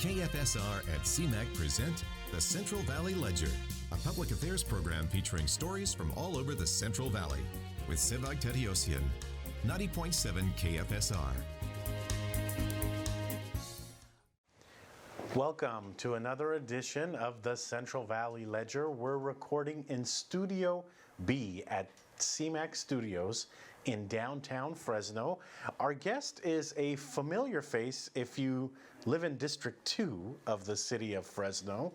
KFSR at CMAC present the Central Valley Ledger, a public affairs program featuring stories from all over the Central Valley with Sevag Tateosian, 90.7 KFSR. Welcome to another edition of the Central Valley Ledger. We're recording in Studio B at CMAC Studios in downtown Fresno. Our guest is a familiar face if you live in District 2 of the city of Fresno.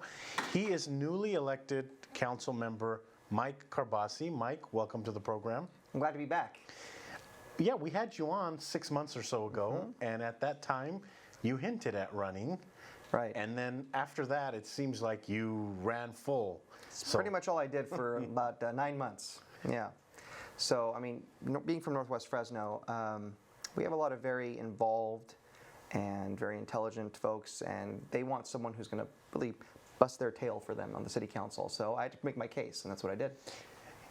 He is newly elected Councilmember Mike Karbassi. Mike, welcome to the program. I'm glad to be back. Yeah, we had you on 6 months or so ago, and at that time, you hinted at running. Right. And then after that, it seems like you ran full. It's pretty much all I did for about 9 months. Yeah. So, I mean, being from Northwest Fresno, we have a lot of very involved and very intelligent folks, and they want someone who's going to really bust their tail for them on the city council. So I had to make my case, and that's what I did.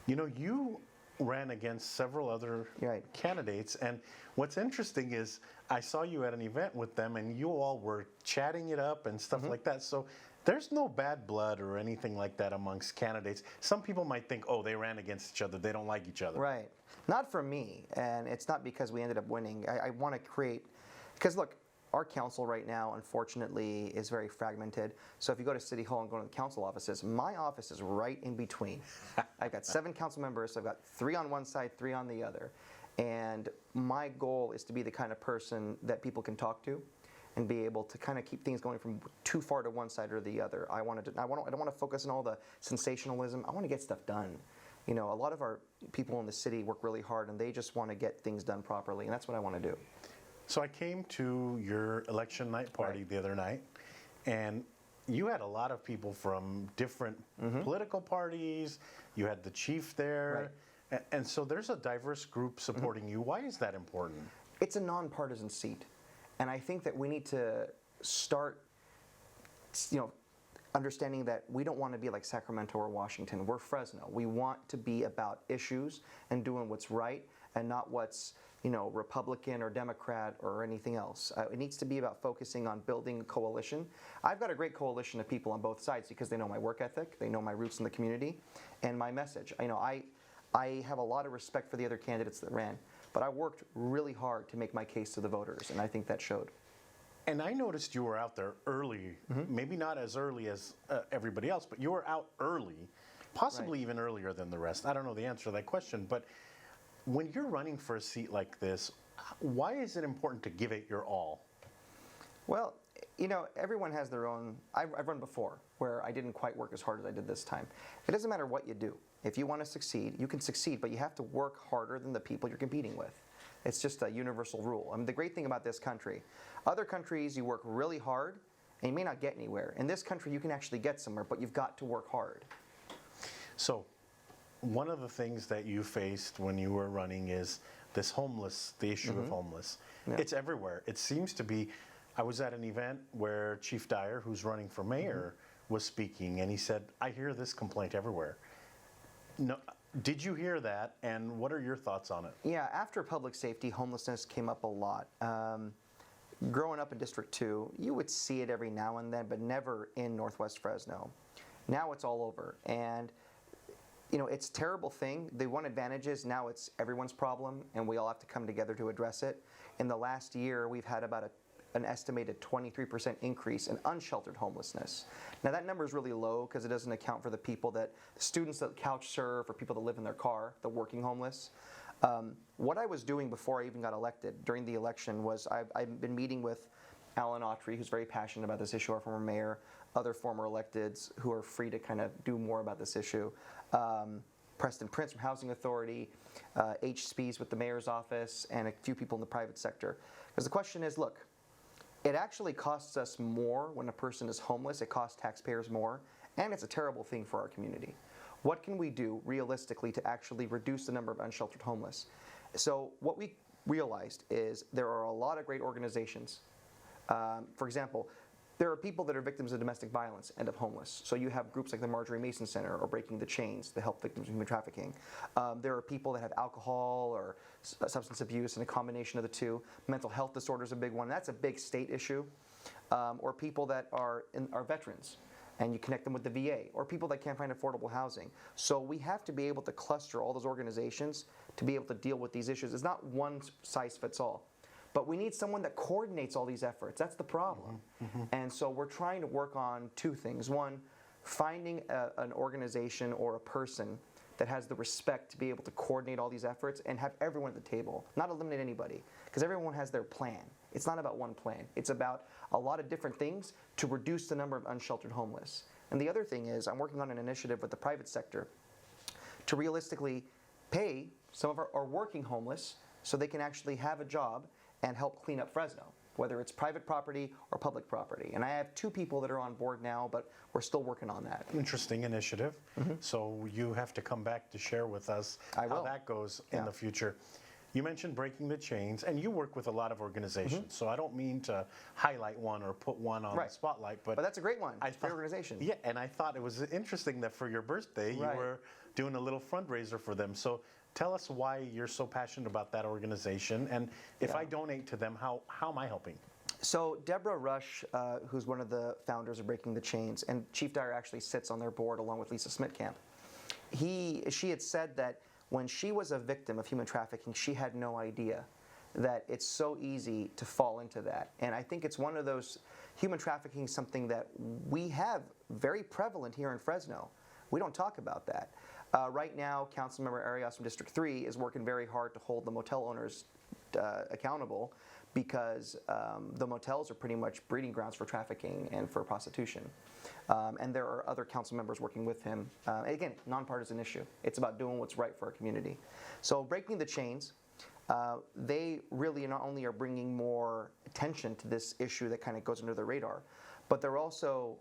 You know, you ran against several other candidates, and what's interesting is I saw you at an event with them, and you all were chatting it up and stuff like that. So there's no bad blood or anything like that amongst candidates. Some people might think, oh, they ran against each other, they don't like each other. Right. Not for me, and it's not because we ended up winning. I want to create, because look, our council right now, unfortunately, is very fragmented. So if you go to City Hall and go to the council offices, my office is right in between. I've got 7 council members, so I've got 3 on one side, 3 on the other. And my goal is to be the kind of person that people can talk to and be able to kind of keep things going from too far to one side or the other. I don't want to focus on all the sensationalism. I want to get stuff done. You know, a lot of our people in the city work really hard, and they just want to get things done properly, and that's what I want to do. So I came to your election night party the other night, and you had a lot of people from different political parties. You had the chief there. And so there's a diverse group supporting you. Why is that important? It's a nonpartisan seat. And I think that we need to start, understanding that we don't want to be like Sacramento or Washington. We're Fresno. We want to be about issues and doing what's right and not what's, Republican or Democrat or anything else. It needs to be about focusing on building a coalition. I've got a great coalition of people on both sides because they know my work ethic, they know my roots in the community, and my message. I have a lot of respect for the other candidates that ran, but I worked really hard to make my case to the voters, and I think that showed. And I noticed you were out there early, maybe not as early as everybody else, but you were out early, possibly even earlier than the rest. I don't know the answer to that question, but when you're running for a seat like this, why is it important to give it your all? Well, everyone has their own. I've run before where I didn't quite work as hard as I did this time. It doesn't matter what you do. If you want to succeed, you can succeed, but you have to work harder than the people you're competing with. It's just a universal rule. I mean, the great thing about this country, other countries you work really hard and you may not get anywhere. In this country, you can actually get somewhere, but you've got to work hard. So, one of the things that you faced when you were running is the issue of homeless. Yeah. It's everywhere. It seems to be. I was at an event where Chief Dyer, who's running for mayor, was speaking, and he said, I hear this complaint everywhere. No, did you hear that, and what are your thoughts on it? Yeah, after public safety, homelessness came up a lot. Growing up in District 2, you would see it every now and then, but never in Northwest Fresno. Now it's all over, and it's a terrible thing. The one advantage is now it's everyone's problem, and we all have to come together to address it. In the last year, we've had about an estimated 23% increase in unsheltered homelessness. Now that number is really low because it doesn't account for the students that couch surf or people that live in their car, the working homeless. What I was doing before I even got elected during the election was I've been meeting with Alan Autry, who's very passionate about this issue, our former mayor, other former electeds who are free to kind of do more about this issue. Preston Prince from Housing Authority, H. Spees with the mayor's office, and a few people in the private sector. Because the question is, look, it actually costs us more when a person is homeless. It costs taxpayers more, and it's a terrible thing for our community. What can we do realistically to actually reduce the number of unsheltered homeless? So what we realized is there are a lot of great organizations. For example, there are people that are victims of domestic violence end up homeless. So you have groups like the Marjorie Mason Center or Breaking the Chains to help victims of human trafficking. There are people that have alcohol or substance abuse and a combination of the two. Mental health disorder is a big one. That's a big state issue. or people that are veterans, and you connect them with the VA, or people that can't find affordable housing. So we have to be able to cluster all those organizations to be able to deal with these issues. It's not one size fits all. But we need someone that coordinates all these efforts. That's the problem. And so we're trying to work on two things. One, finding an organization or a person that has the respect to be able to coordinate all these efforts and have everyone at the table, not eliminate anybody, because everyone has their plan. It's not about one plan. It's about a lot of different things to reduce the number of unsheltered homeless. And the other thing is, I'm working on an initiative with the private sector to realistically pay some of our working homeless so they can actually have a job and help clean up Fresno, whether it's private property or public property. And I have 2 people that are on board now, but we're still working on that. Interesting initiative. So you have to come back to share with us how that goes in the future. You mentioned breaking the chains, and you work with a lot of organizations, so I don't mean to highlight one or put one on the spotlight, but that's a great one. It's your organization. Yeah, and I thought it was interesting that for your birthday, you were doing a little fundraiser for them. So tell us why you're so passionate about that organization, and if I donate to them, how am I helping? So Deborah Rush, who's one of the founders of Breaking the Chains, and Chief Dyer actually sits on their board along with Lisa Smitkamp. She had said that when she was a victim of human trafficking, she had no idea that it's so easy to fall into that. And I think it's one of those, human trafficking is something that we have very prevalent here in Fresno. We don't talk about that. Right now, Councilmember Arias from District 3 is working very hard to hold the motel owners accountable, because the motels are pretty much breeding grounds for trafficking and for prostitution. And there are other council members working with him. Again, nonpartisan issue. It's about doing what's right for our community. So Breaking the Chains, they really not only are bringing more attention to this issue that kind of goes under the radar, but they're also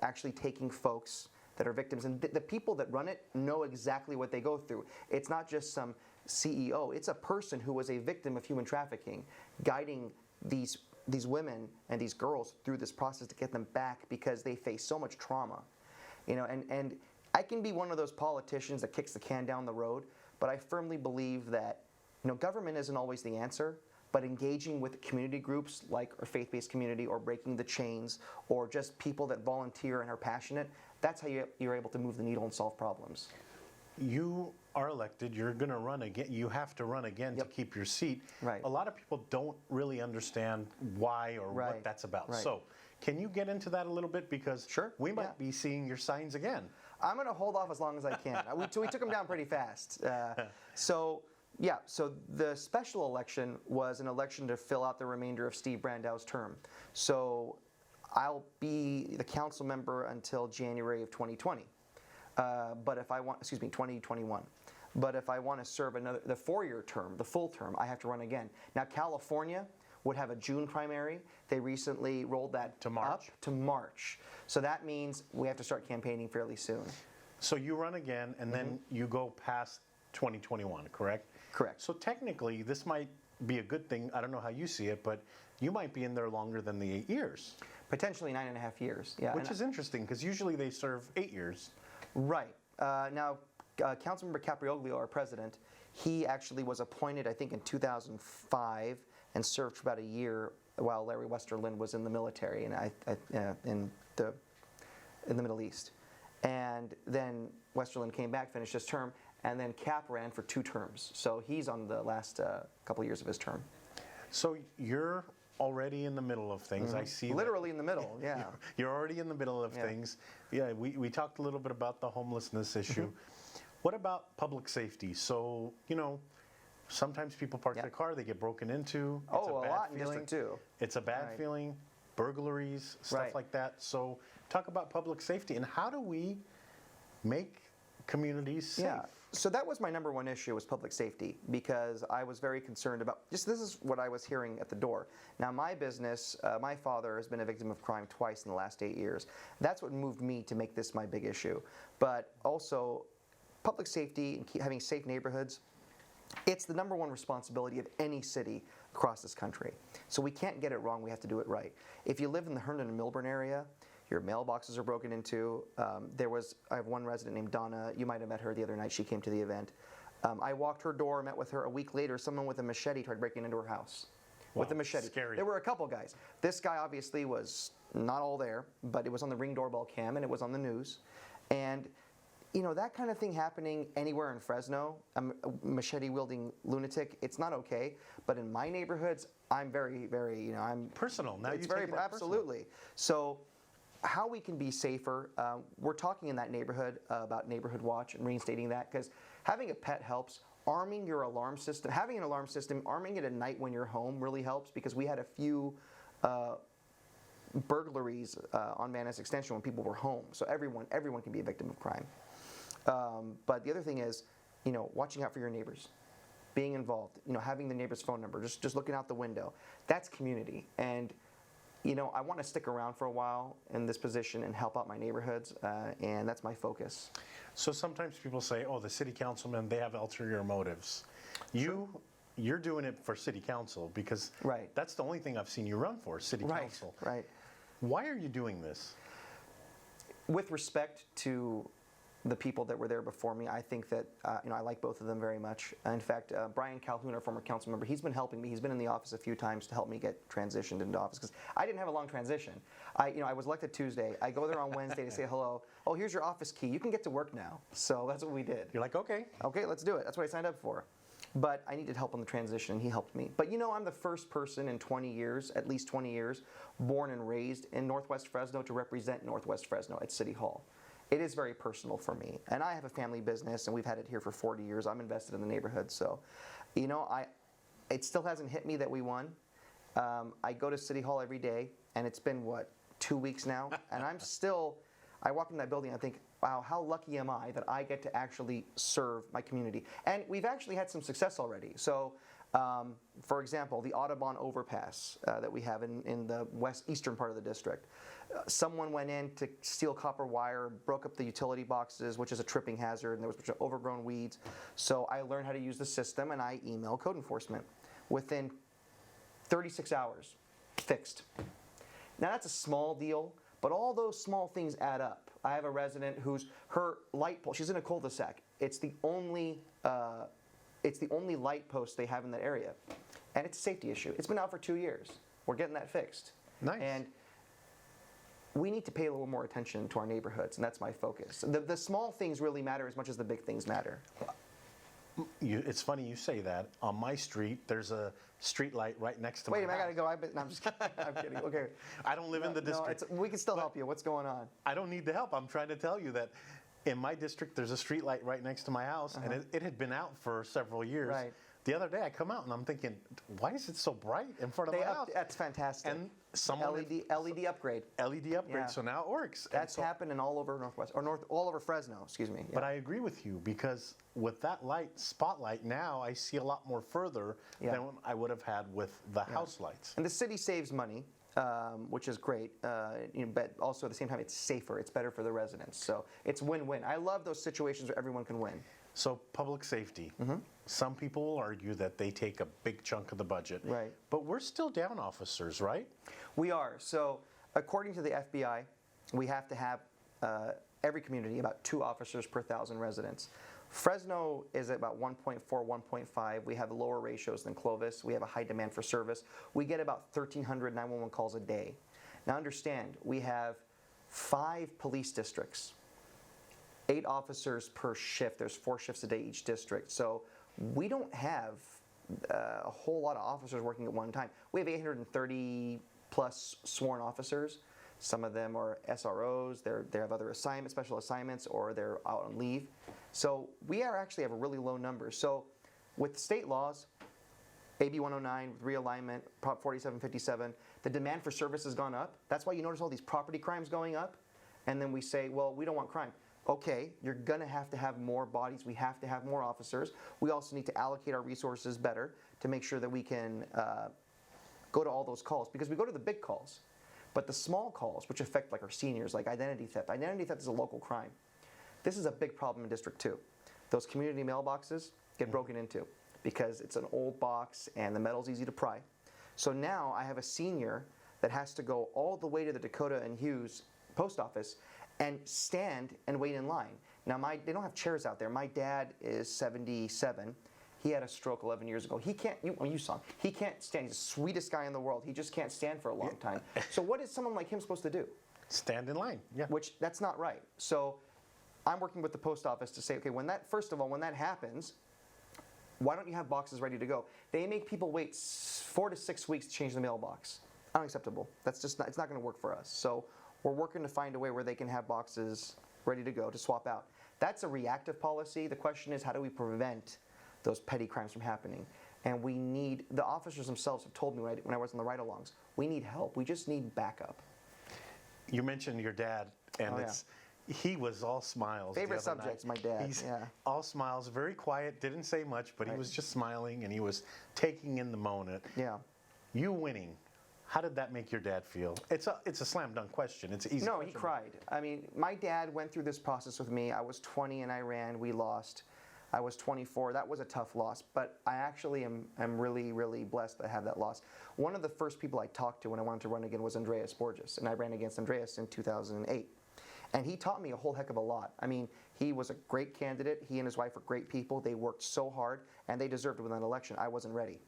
actually taking folks that are victims, and the people that run it know exactly what they go through. It's not just some CEO, it's a person who was a victim of human trafficking, guiding these women and these girls through this process to get them back, because they face so much trauma. And I can be one of those politicians that kicks the can down the road, but I firmly believe that government isn't always the answer, but engaging with community groups like our faith-based community, or Breaking the Chains, or just people that volunteer and are passionate, that's how you're able to move the needle and solve problems. You are elected, you're going to run again, you have to run again to keep your seat. Right. A lot of people don't really understand why or what that's about. So can you get into that a little bit, because we might be seeing your signs again. I'm going to hold off as long as I can. we took them down pretty fast. So the special election was an election to fill out the remainder of Steve Brandau's term. So I'll be the council member until January of 2020. But if I want, 2021. But if I want to serve the 4-year term, the full term, I have to run again. Now, California would have a June primary. They recently rolled that up to March. So that means we have to start campaigning fairly soon. So you run again, and then you go past 2021, correct? Correct. So technically, this might be a good thing. I don't know how you see it, but you might be in there longer than the 8 years. Potentially 9.5 years, yeah. Which is interesting, because usually they serve 8 years. Right. Now, Councilmember Caprioglio, our president, he actually was appointed, I think, in 2005 and served for about a year while Larry Westerlund was in the military in the Middle East. And then Westerlund came back, finished his term, and then Cap ran for 2 terms. So he's on the last couple of years of his term. So you're already in the middle of things. I see. Literally in the middle, yeah. You're already in the middle of things. Yeah, we talked a little bit about the homelessness issue. What about public safety? So, sometimes people park their car, they get broken into. It's a bad lot in feeling. District 2. It's a bad feeling, burglaries, stuff like that. So talk about public safety, and how do we make communities safe? Yeah. So that was my number one issue, was public safety, because I was very concerned about, this is what I was hearing at the door. Now, my business, my father has been a victim of crime twice in the last 8 years. That's what moved me to make this my big issue. But also, public safety and having safe neighborhoods, it's the number one responsibility of any city across this country. So we can't get it wrong, we have to do it right. If you live in the Herndon and Milburn area, your mailboxes are broken into. I have one resident named Donna. You might have met her the other night. She came to the event. I walked her door, met with her. A week later, someone with a machete tried breaking into her house. with a machete. Scary. There were a couple guys. This guy obviously was not all there, but it was on the Ring doorbell cam and it was on the news. And that kind of thing happening anywhere in Fresno, a machete-wielding lunatic, it's not okay. But in my neighborhoods, I'm very, very, I'm personal. Now it's you take very it absolutely. So, how we can be safer? We're talking in that neighborhood about neighborhood watch and reinstating that, because having a pet helps. Arming your alarm system, having an alarm system, arming it at night when you're home really helps, because we had a few burglaries on Manus Extension when people were home. So everyone can be a victim of crime. But the other thing is, watching out for your neighbors, being involved, having the neighbor's phone number, just looking out the window. That's community. And, I want to stick around for a while in this position and help out my neighborhoods, and that's my focus. So sometimes people say, oh, the city councilmen, they have ulterior motives. You're doing it for city council, because Right. that's the only thing I've seen you run for, city council. Right. Why are you doing this? With respect to the people that were there before me, I think that I like both of them very much. In fact, Brian Calhoun, our former council member, he's been helping me. He's been in the office a few times to help me get transitioned into office, because I didn't have a long transition. I was elected Tuesday. I go there on Wednesday to say hello. Oh, here's your office key. You can get to work now. So that's what we did. You're like, okay. Okay, let's do it. That's what I signed up for. But I needed help on the transition, and he helped me. But I'm the first person in 20 years, at least 20 years, born and raised in Northwest Fresno to represent Northwest Fresno at City Hall. It is very personal for me. And I have a family business, and we've had it here for 40 years. I'm invested in the neighborhood. So, it still hasn't hit me that we won. I go to City Hall every day, and it's been, 2 weeks now? And I walk in that building and I think, wow, how lucky am I that I get to actually serve my community? And we've actually had some success already. So, for example, the Audubon overpass that we have in the eastern part of the district. Someone went in to steal copper wire, broke up the utility boxes, which is a tripping hazard, and there was a bunch of overgrown weeds. So I learned how to use the system, and I emailed code enforcement. Within 36 hours, fixed. Now that's a small deal, but all those small things add up. I have a resident her light pole, she's in a cul-de-sac. It's the only light post they have in that area. And it's a safety issue. It's been out for 2 years. We're getting that fixed. Nice. And we need to pay a little more attention to our neighborhoods, and that's my focus. The small things really matter as much as the big things matter. It's funny you say that. On my street, there's a street light right next to my house. Wait a minute, I gotta go. No, I'm just kidding. I'm kidding. Okay. I don't live in the district. We can still help you. What's going on? I don't need the help. I'm trying to tell you that in my district, there's a street light right next to my house, and it had been out for several years. Right. The other day, I come out and I'm thinking, why is it so bright in front of my house? That's fantastic. And someone LED upgrade. LED upgrade, Yeah. so now it works. That's happening all over Northwest, or all over Fresno, excuse me. Yeah. But I agree with you, because with that spotlight, now I see a lot more further than I would have had with the house lights. And the city saves money, which is great, but also at the same time, it's safer. It's better for the residents. So it's win-win. I love those situations where everyone can win. So public safety. Some people will argue that they take a big chunk of the budget. Right. But we're still down officers, right? We are. So according to the FBI, we have to have every community about 2 officers per 1,000 residents. Fresno is at about 1.4, 1.5. We have lower ratios than Clovis. We have a high demand for service. We get about 1,300 911 calls a day. Now understand, we have 5 police districts. 8 officers per shift. There's 4 shifts a day each district. So we don't have a whole lot of officers working at one time. We have 830 plus sworn officers. Some of them are SROs. They have other assignments, special assignments, or they're out on leave. So we actually have a really low number. So with state laws, AB 109, with realignment, Prop 4757, the demand for service has gone up. That's why you notice all these property crimes going up. And then we say, well, we don't want crime. Okay, you're going to have more bodies. We have to have more officers. We also need to allocate our resources better to make sure that we can go to all those calls, because we go to the big calls. But the small calls, which affect like our seniors, like identity theft. Identity theft is a local crime. This is a big problem in District 2. Those community mailboxes get broken into because it's an old box and the metal's easy to pry. So now I have a senior that has to go all the way to the Dakota and Hughes post office and stand and wait in line. Now they don't have chairs out there. My dad is 77. He had a stroke 11 years ago. He can't, you saw him, he can't stand, he's the sweetest guy in the world. He just can't stand for a long time. So what is someone like him supposed to do? Stand in line, yeah. Which, that's not right. So I'm working with the post office to say, okay, first of all, when that happens, why don't you have boxes ready to go? They make people wait 4 to 6 weeks to change the mailbox. Unacceptable. That's just not, it's not going to work for us. So we're working to find a way where they can have boxes ready to go to swap out. That's a reactive policy. The question is, how do we prevent those petty crimes from happening? And we need, the officers themselves have told me when I was on the ride-alongs, we need help. We just need backup. You mentioned your dad, and Oh, yeah. he was all smiles. the Favorite other subject's night. my dad, He's yeah. all smiles, very quiet, didn't say much, but he Right. was just smiling and he was taking in the moment. Yeah. You winning, how did that make your dad feel? It's a slam dunk question. It's an easy. No, he question. cried. I mean, my dad went through this process with me. I was 20 in Iran. We lost. I was 24. That was a tough loss, but I actually am really, really blessed to have that loss. One of the first people I talked to when I wanted to run again was Andreas Borges, and I ran against Andreas in 2008. And he taught me a whole heck of a lot. I mean, he was a great candidate. He and his wife were great people. They worked so hard, and they deserved to win that election. I wasn't ready.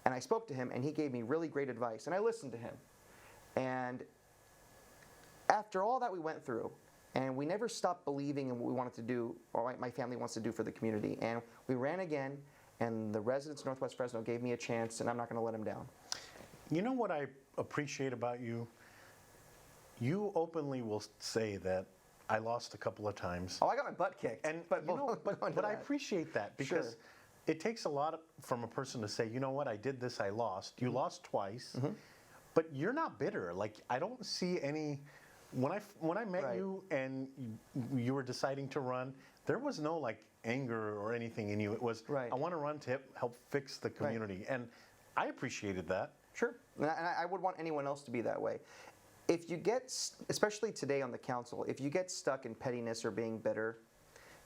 And I spoke to him, and he gave me really great advice, and I listened to him. And after all that we went through, and we never stopped believing in what we wanted to do, or my family wants to do for the community, and we ran again, and the residents of Northwest Fresno gave me a chance, and I'm not going to let them down. You know what I appreciate about you? You openly will say that I lost a couple of times. Oh, I got my butt kicked. And but you know, we'll go into but I that. appreciate that because Sure. it takes a lot from a person to say, you know what, I did this, I lost. Mm-hmm. You lost twice, but you're not bitter. Like I don't see any. When I met Right. you and you were deciding to run, there was no like anger or anything in you. It was Right. I want to run to help fix the community, and I appreciated that. Sure, and I would want anyone else to be that way. If you get, especially today on the council, if you get stuck in pettiness or being bitter,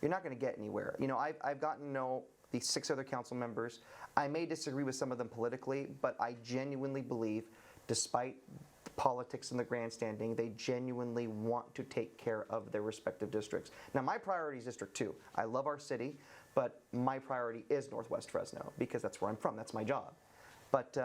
you're not going to get anywhere. You know, I've gotten to know the 6 other council members. I may disagree with some of them politically, but I genuinely believe, despite the politics and the grandstanding, they genuinely want to take care of their respective districts. Now, my priority is District 2. I love our city, but my priority is Northwest Fresno because that's where I'm from. That's my job. But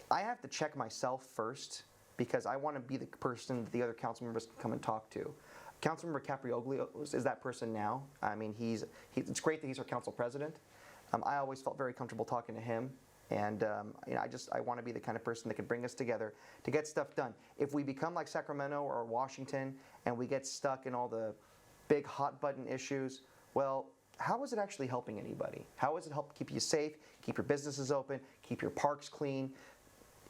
I have to check myself first because I want to be the person that the other council members can come and talk to. Councilmember Caprioglio is that person now. I mean, it's great that he's our council president. I always felt very comfortable talking to him, and you know, I want to be the kind of person that can bring us together to get stuff done. If we become like Sacramento or Washington and we get stuck in all the big hot button issues, well, how is it actually helping anybody? How is it help keep you safe, keep your businesses open, keep your parks clean?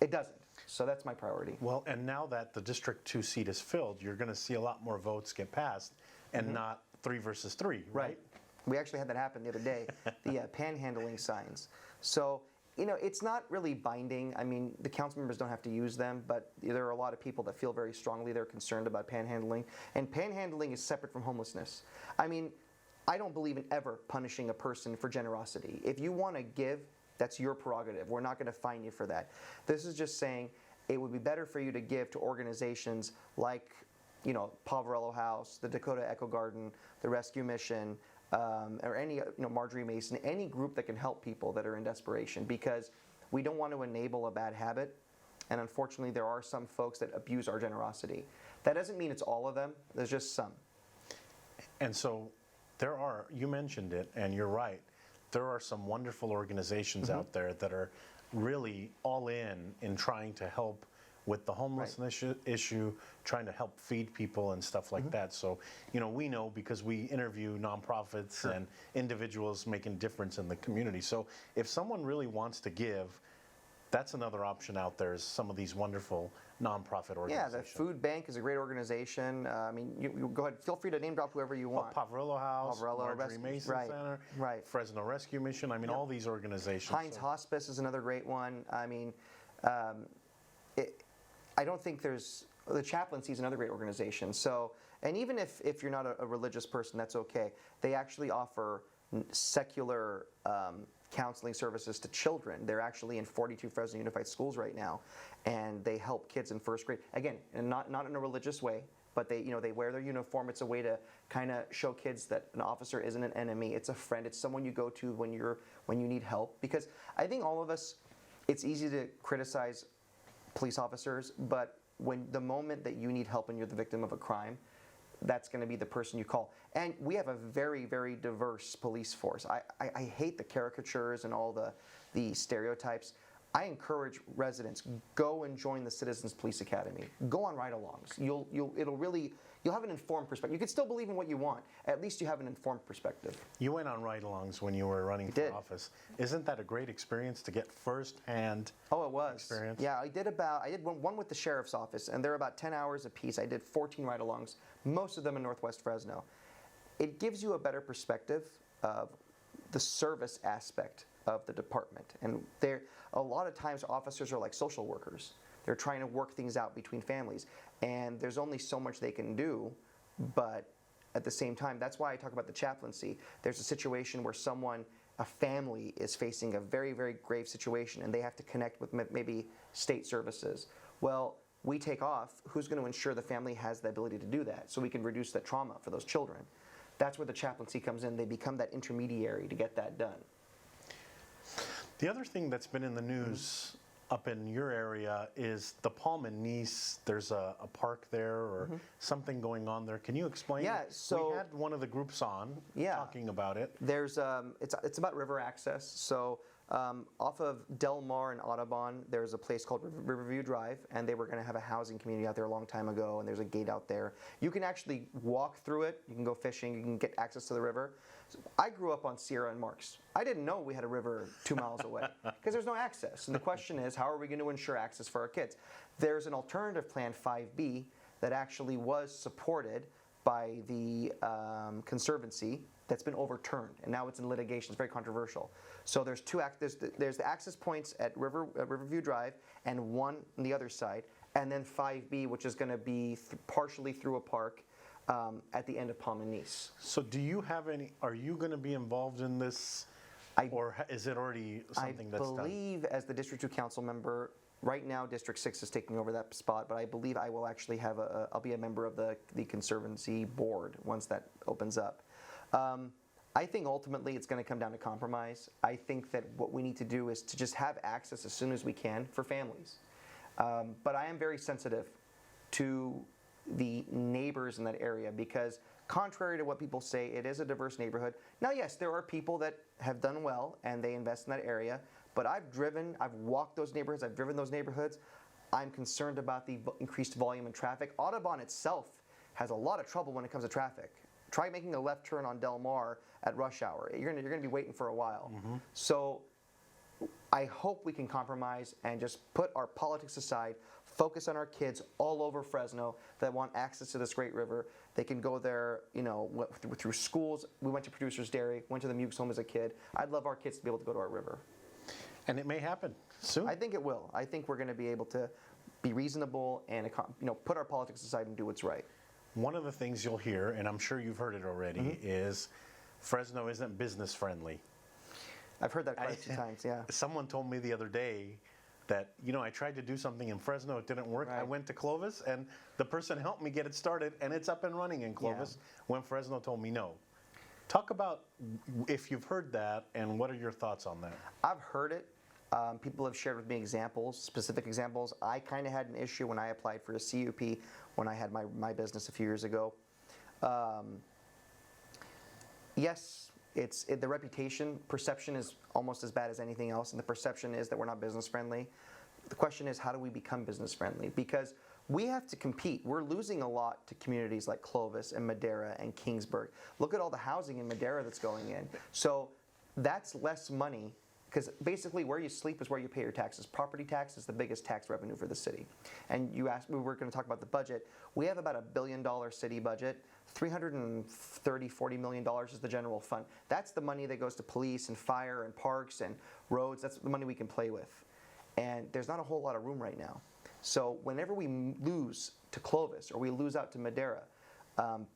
It doesn't. So that's my priority. Well, and now that the District 2 seat is filled, you're going to see a lot more votes get passed, and not 3 versus 3, right? We actually had that happen the other day, the panhandling signs. So, you know, it's not really binding. I mean, the council members don't have to use them, but there are a lot of people that feel very strongly they're concerned about panhandling. And panhandling is separate from homelessness. I mean, I don't believe in ever punishing a person for generosity. If you want to give, that's your prerogative. We're not going to fine you for that. This is just saying it would be better for you to give to organizations like, you know, Poverello House, the Dakota Echo Garden, the Rescue Mission, or any, you know, Marjorie Mason, any group that can help people that are in desperation, because we don't want to enable a bad habit. And unfortunately, there are some folks that abuse our generosity. That doesn't mean it's all of them. There's just some. And so there are, you mentioned it, and you're right, there are some wonderful organizations out there that are really all in trying to help with the homelessness issue, trying to help feed people and stuff like that. So, you know, we know because we interview nonprofits and individuals making a difference in the community. So if someone really wants to give, that's another option out there, is some of these wonderful nonprofit Yeah, organizations. the Food Bank is a great organization. I mean, you go ahead, feel free to name drop whoever you want. Poverello House, Poverello Marjorie Rescue- Mason right, Center, right. Fresno Rescue Mission. I mean, all these organizations. Heinz So- Hospice is another great one. I mean, I don't think there's, the chaplaincy is another great organization. So, and even if you're not a religious person, that's okay. They actually offer secular counseling services to children. They're actually in 42 Fresno Unified Schools right now, and they help kids in first grade. Again, and not in a religious way. but they wear their uniform. It's a way to kind of show kids that an officer isn't an enemy. It's a friend. It's someone you go to when you need help. Because I think all of us, it's easy to criticize police officers, but when the moment that you need help and you're the victim of a crime, that's going to be the person you call. And we have a very, very diverse police force. I hate the caricatures and all the stereotypes. I encourage residents, go and join the Citizens Police Academy. Go on ride-alongs. You'll have an informed perspective. You can still believe in what you want. At least you have an informed perspective. You went on ride-alongs when you were running for office. Isn't that a great experience to get first-hand experience? Yeah, I did one with the sheriff's office, and they're about 10 hours apiece. I did 14 ride-alongs, most of them in Northwest Fresno. It gives you a better perspective of the service aspect of the department. And a lot of times officers are like social workers. They're trying to work things out between families. And there's only so much they can do, but at the same time, that's why I talk about the chaplaincy. There's a situation where a family is facing a very, very grave situation and they have to connect with maybe state services. Well, we take off. Who's going to ensure the family has the ability to do that so we can reduce the trauma for those children? That's where the chaplaincy comes in. They become that intermediary to get that done. The other thing that's been in the news up in your area is the Palm and Nice. There's a park there or something going on there. Can you explain? Yeah, so we had one of the groups on talking about it. There's it's about river access. So off of Del Mar and Audubon, there's a place called Riverview Drive, and they were going to have a housing community out there a long time ago, and there's a gate out there. You can actually walk through it. You can go fishing. You can get access to the river. So I grew up on Sierra and Marks. I didn't know we had a river 2 miles away because there's no access. And the question is, how are we going to ensure access for our kids? There's an alternative plan, 5B, that actually was supported by the Conservancy that's been overturned, and now it's in litigation. It's very controversial. So there's there's the access points at Riverview Drive and one on the other side, and then 5B, which is going to be partially through a park at the end of Palm and Nice. So are you going to be involved in this, or is it already something that's done? I believe as the District 2 council member, right now District 6 is taking over that spot, but I believe I will actually I'll be a member of the Conservancy board once that opens up. I think ultimately it's going to come down to compromise. I think that what we need to do is to just have access as soon as we can for families. But I am very sensitive to the neighbors in that area because contrary to what people say, it is a diverse neighborhood. Now, yes, there are people that have done well and they invest in that area, but I've walked those neighborhoods, I've driven those neighborhoods. I'm concerned about the increased volume in traffic. Audubon itself has a lot of trouble when it comes to traffic. Try making a left turn on Del Mar at rush hour. You're gonna be waiting for a while. So I hope we can compromise and just put our politics aside, focus on our kids all over Fresno that want access to this great river. They can go there, through schools. We went to Producers Dairy, went to the Mukes home as a kid. I'd love our kids to be able to go to our river. And it may happen soon. I think it will. I think we're going to be able to be reasonable and put our politics aside and do what's right. One of the things you'll hear, and I'm sure you've heard it already, is Fresno isn't business friendly. I've heard that quite a few times, yeah. Someone told me the other day that, I tried to do something in Fresno, it didn't work. Right. I went to Clovis, and the person helped me get it started, and it's up and running in Clovis when Fresno told me no. Talk about if you've heard that, and what are your thoughts on that? I've heard it. People have shared with me examples, specific examples. I kind of had an issue when I applied for a CUP when I had my business a few years ago. Yes, the reputation, perception is almost as bad as anything else, and the perception is that we're not business friendly. The question is, how do we become business friendly? Because we have to compete. We're losing a lot to communities like Clovis and Madera and Kingsburg. Look at all the housing in Madera that's going in. So that's less money, because basically where you sleep is where you pay your taxes. Property tax is the biggest tax revenue for the city. And you asked, we were going to talk about the budget. We have about $1 billion city budget. $40 million is the general fund. That's the money that goes to police and fire and parks and roads. That's the money we can play with. And there's not a whole lot of room right now. So whenever we lose to Clovis or we lose out to Madera,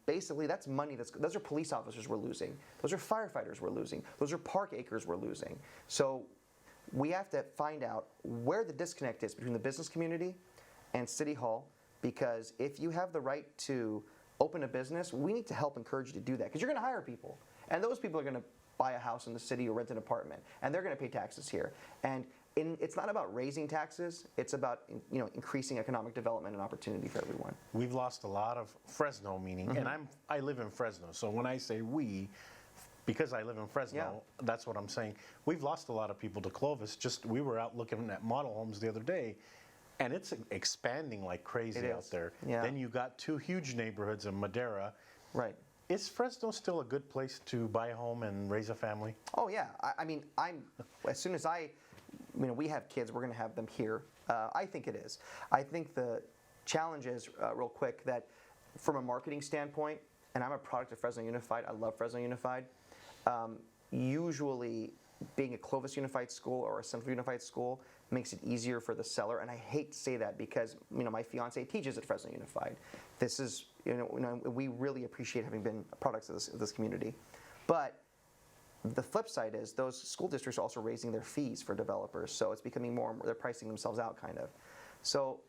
basically that's money those are police officers we're losing. Those are firefighters we're losing. Those are park acres we're losing. So we have to find out where the disconnect is between the business community and City Hall because if you have the right to open a business, we need to help encourage you to do that, because you're going to hire people, and those people are going to buy a house in the city or rent an apartment, and they're going to pay taxes here. And it's not about raising taxes, it's about increasing economic development and opportunity for everyone. We've lost a lot of Fresno, meaning, and I live in Fresno, so when I say we, because I live in Fresno, that's what I'm saying. We've lost a lot of people to Clovis. We were out looking at model homes the other day, and it's expanding like crazy out there. Yeah. Then you got 2 huge neighborhoods in Madera. Right. Is Fresno still a good place to buy a home and raise a family? Oh yeah. I mean, as soon as we have kids, we're going to have them here. I think it is. I think the challenge is, real quick, that from a marketing standpoint, and I'm a product of Fresno Unified, I love Fresno Unified, usually being a Clovis Unified School or a Central Unified School makes it easier for the seller, and I hate to say that because my fiance teaches at Fresno Unified. This is, we really appreciate having been products of this community. But the flip side is those school districts are also raising their fees for developers, so it's becoming more and more, they're pricing themselves out kind of. So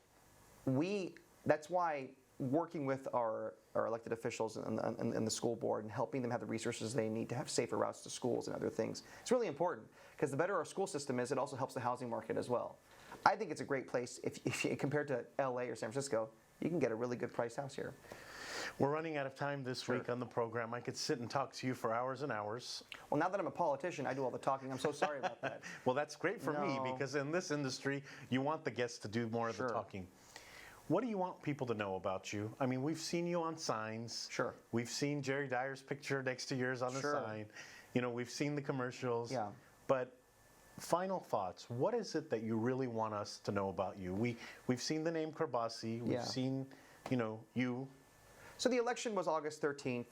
that's why working with our elected officials and the school board and helping them have the resources they need to have safer routes to schools and other things, it's really important, because the better our school system is, it also helps the housing market as well. I think it's a great place. If you compared to LA or San Francisco, you can get a really good priced house here. We're running out of time this week on the program. I could sit and talk to you for hours and hours. Well, now that I'm a politician, I do all the talking. I'm so sorry about that. Well, that's great for me, because in this industry, you want the guests to do more of the talking. What do you want people to know about you? I mean, we've seen you on signs. Sure. We've seen Jerry Dyer's picture next to yours on the sign. We've seen the commercials. Yeah. But final thoughts. What is it that you really want us to know about you? We've seen the name Karbassi. We've seen, you. So the election was August 13th.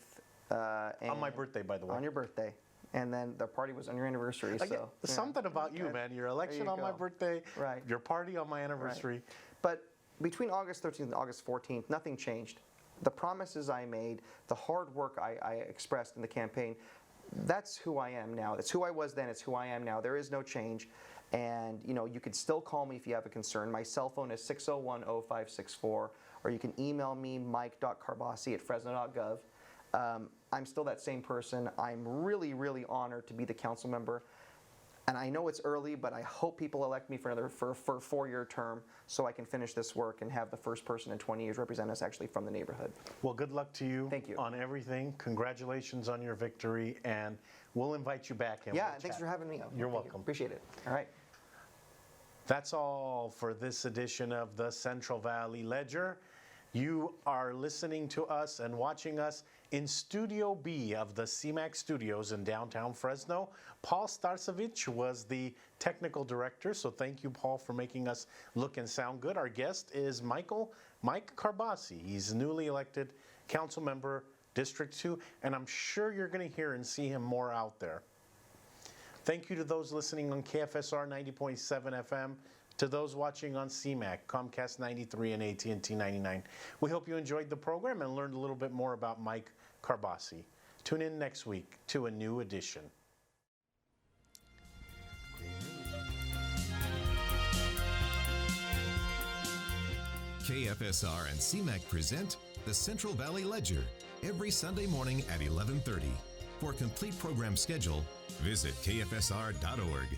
On my birthday, by the way. On your birthday. And then the party was on your anniversary. So something about you, man. Your election on my birthday. Right. Your party on my anniversary. Right. But between August 13th and August 14th, nothing changed. The promises I made, the hard work I expressed in the campaign, that's who I am now. That's who I was then, it's who I am now. There is no change. And you can still call me if you have a concern. My cell phone is 601-0564, or you can email me, mike.karbassi@fresno.gov. I'm still that same person. I'm really, really honored to be the council member. And I know it's early, but I hope people elect me for a 4-year term so I can finish this work and have the first person in 20 years represent us actually from the neighborhood. Well, good luck to you. Thank you. On everything. Congratulations on your victory, and we'll invite you back. And yeah, we'll thanks chat. for having me. You're welcome. Appreciate it. All right. That's all for this edition of the Central Valley Ledger. You are listening to us and watching us in Studio B of the CMAC Studios in downtown Fresno. Paul Starcevich was the technical director, so thank you, Paul, for making us look and sound good. Our guest is Mike Karbassi. He's newly elected council member, District 2, and I'm sure you're going to hear and see him more out there. Thank you to those listening on KFSR 90.7 FM, to those watching on CMAC, Comcast 93 and AT&T 99. We hope you enjoyed the program and learned a little bit more about Mike Karbassi. Tune in next week to a new edition. KFSR and CMAC present the Central Valley Ledger every Sunday morning at 11:30. For a complete program schedule, visit kfsr.org.